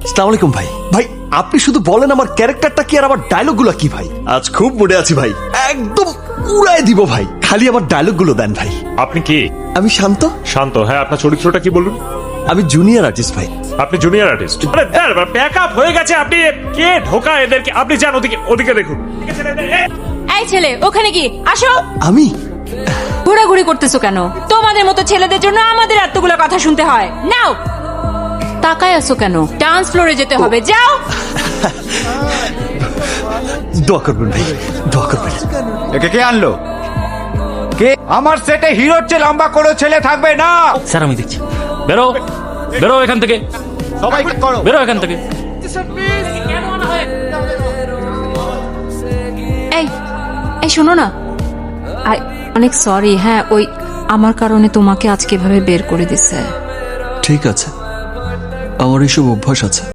আসসালামু আলাইকুম ভাই। ভাই আপনি শুধু বলেন আমার ক্যারেক্টারটা কি আর আমার ডায়লগগুলো কি ভাই। আজ খুব মুডে আছি ভাই, একদম উড়ায় দিব ভাই। খালি আমার ডায়লগগুলো দেন ভাই। আপনি কি? আমি শান্ত। শান্ত, হ্যাঁ। আপনার চরিত্রটা কি বলুন? আমি জুনিয়র আর্টিস্ট ভাই। আপনি জুনিয়র আর্টিস্ট? প্যাক আপ হয়ে গেছে। আপনি কে ঢোকা এদেরকে? আপনি যান ওদিকে, ওদিকে দেখুন। এই ছেলে, ওখানে কি? আসো। আমি ঘোরাঘুরি করতেছো কেন? তোমাদের মতো ছেলেদের জন্য আমাদের এতগুলো কথা শুনতে হয়। নাও, তাকায় আছো কেন? ডান্স ফ্লোরে যেতে হবে, যাও। দোয়া করবেন ভাই, দোয়া করবেন। একে কে আনলো? কে? আমার সেটে হিরোর চেয়ে লম্বা কোনো ছেলে থাকবে না। স্যার আমি দেখছি। বেরো, বেরো এখান থেকে, সবাই করো। বেরো এখান থেকে। এই এই শোনো না, অনেক সরি। হ্যাঁ, ওই আমার কারণে তোমাকে আজকে এভাবে বের করে দিছে। ঠিক আছে, আমার এইসব অভ্যাস আছে।